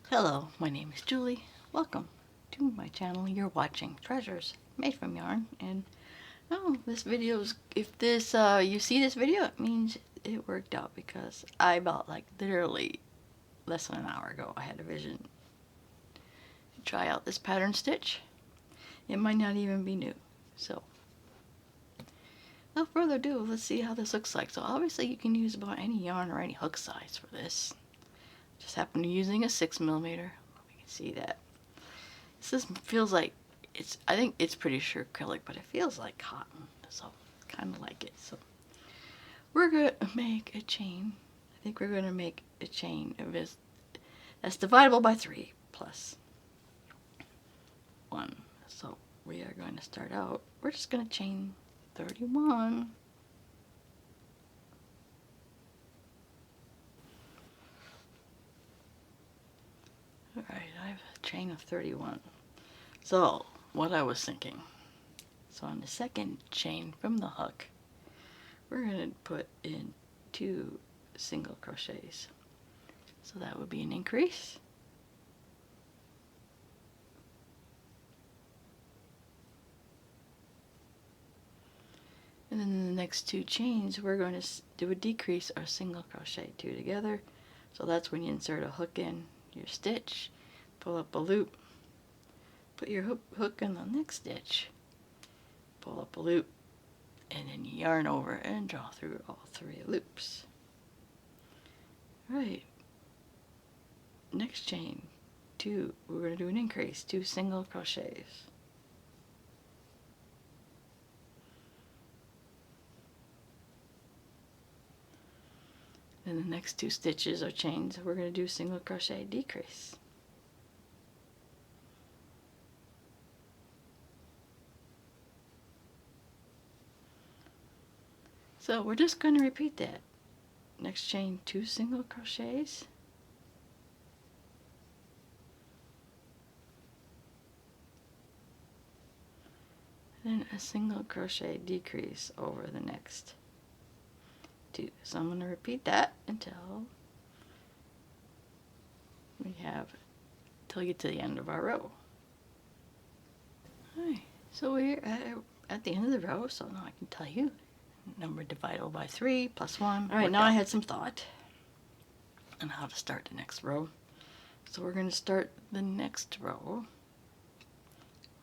Hello, my name is Julie. Welcome to my channel. You're watching Treasures Made from Yarn, and this video's if this you see this video, it means it worked out because I about like literally less than an hour ago I had a vision to try out this pattern stitch. It might not even be new, so without further ado, let's see how this looks like. So obviously you can use about any yarn or any hook size for this. Just happen to be using a 6mm. We can see that. This feels like I think it's pretty sure acrylic, but it feels like cotton, so kind of like it. So we're going to make a chain. I think we're going to make a chain of this that's dividable by 3 plus 1. So we are going to start out, we're just going to chain 31. Alright, I have a chain of 31. So, what I was thinking. So on the second chain from the hook, we're going to put in 2 single crochets. So that would be an increase. And then in the next 2 chains, we're going to do a decrease or single crochet 2 together. So that's when you insert a hook in your stitch, pull up a loop, put your hook in the next stitch, pull up a loop, and then you yarn over and draw through all 3 loops. Right. Next chain, 2, we're going to do an increase, 2 single crochets. Then the next 2 stitches or chains, we're going to do single crochet decrease. So we're just going to repeat that. Next chain, 2 single crochets. Then a single crochet decrease over the next 2. So I'm going to repeat that until we get to the end of our row. Alright, so we're at the end of the row, so now I can tell you number divided by 3 plus 1. Alright, now I had some thought on how to start the next row. So we're going to start the next row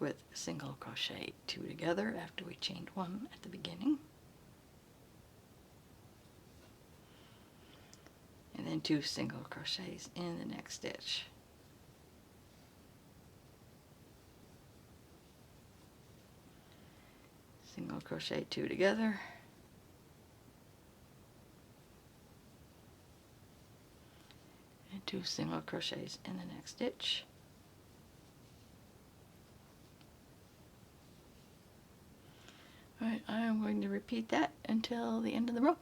with single crochet 2 together after we chained 1 at the beginning. And then 2 single crochets in the next stitch. Single crochet 2 together. And 2 single crochets in the next stitch. Alright, I'm going to repeat that until the end of the row.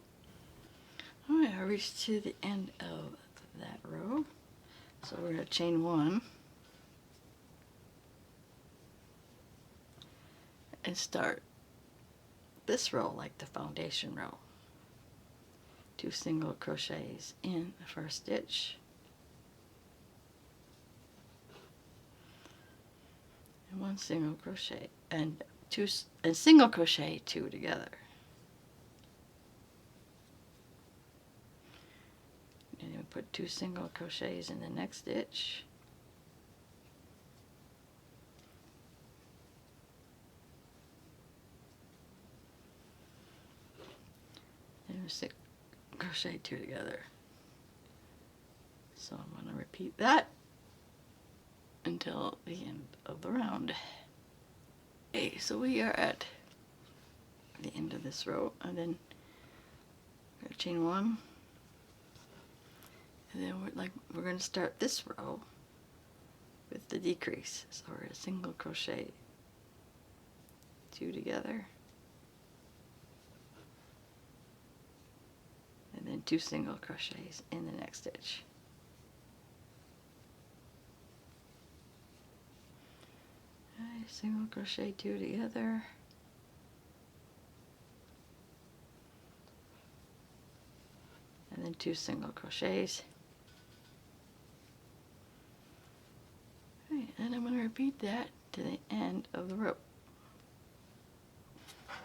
Alright, I reached to the end of that row. So we're going to chain 1 and start this row like the foundation row. 2 single crochets in the first stitch. And 1 single crochet and single crochet 2 together. And then we put 2 single crochets in the next stitch. And 6 crochet 2 together. So I'm going to repeat that until the end of the round. Okay, so we are at the end of this row, and then we're going to chain 1, and then we're going to start this row with the decrease. So we're a single crochet 2 together, and then 2 single crochets in the next stitch. Alright, single crochet 2 together, and then 2 single crochets, repeat that to the end of the rope.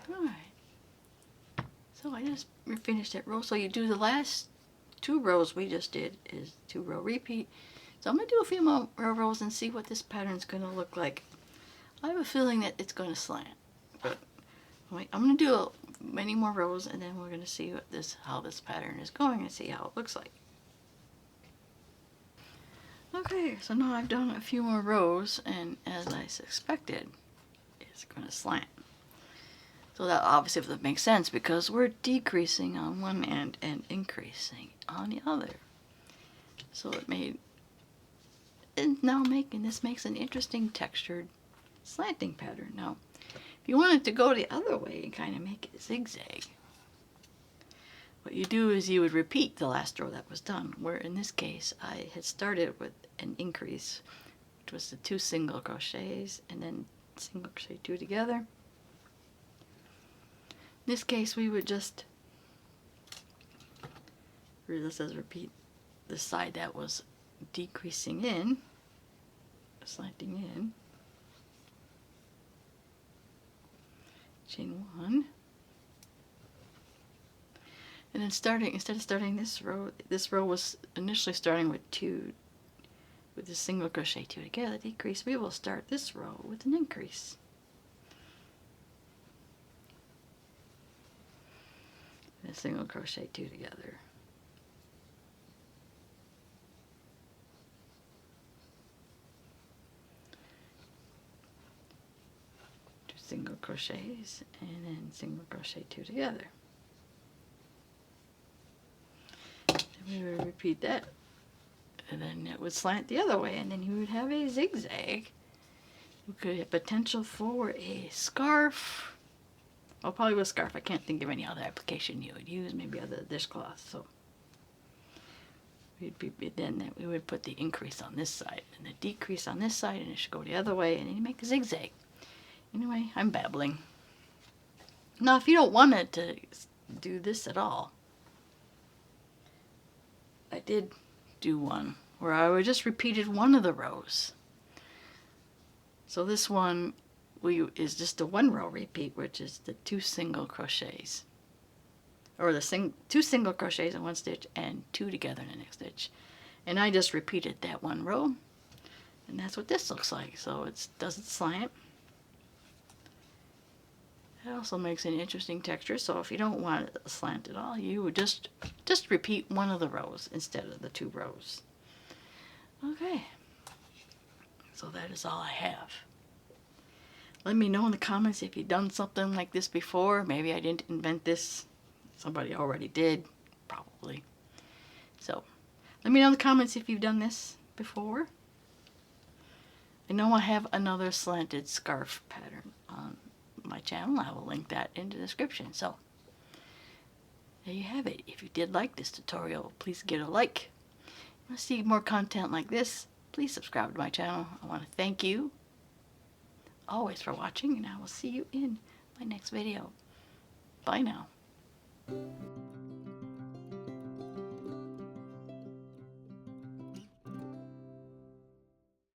Alright, so I just finished that row. So you do the last 2 rows we just did is 2-row repeat. So I'm going to do a few more rows and see what this pattern is going to look like. I have a feeling that it's going to slant, but I'm going to do many more rows and then we're going to see how this pattern is going and see how it looks like. Okay, so now I've done a few more rows, and as I suspected, it's going to slant. So that obviously that makes sense because we're decreasing on one end and increasing on the other. So this makes an interesting textured slanting pattern. Now, if you wanted to go the other way and kind of make it zigzag, what you do is you would repeat the last row that was done, where in this case I had started with an increase, which was the 2 single crochets and then single crochet 2 together. In this case we would just repeat the side that was decreasing in, slanting in, chain 1. And then instead of starting this row was initially starting with a single crochet 2 together, decrease, we will start this row with an increase. And a single crochet 2 together. Two single crochets and then single crochet 2 together. We would repeat that, and then it would slant the other way, and then you would have a zigzag. You could have potential for a scarf. Well, probably with a scarf. I can't think of any other application you would use, maybe other dishcloth. So we would put the increase on this side and the decrease on this side, and it should go the other way, and then you make a zigzag. Anyway, I'm babbling. Now, if you don't want it to do this at all, I did do one where I just repeated one of the rows. So this one is just a 1-row repeat, which is the 2 single crochets, or the 2 single crochets in 1 stitch and 2 together in the next stitch. And I just repeated that 1 row, and that's what this looks like. So it doesn't slant. It also makes an interesting texture, so if you don't want it to slant at all, you would just repeat one of the rows instead of the 2 rows. Okay, so that is all I have. Let me know in the comments if you've done something like this before. Maybe I didn't invent this. Somebody already did, probably. So let me know in the comments if you've done this before. I know I have another slanted scarf pattern on my channel. I will link that in the description. So there you have it. If you did like this tutorial, please give it a like. If you want to see more content like this, please subscribe to my channel. I want to thank you always for watching, and I will see you in my next video. Bye now.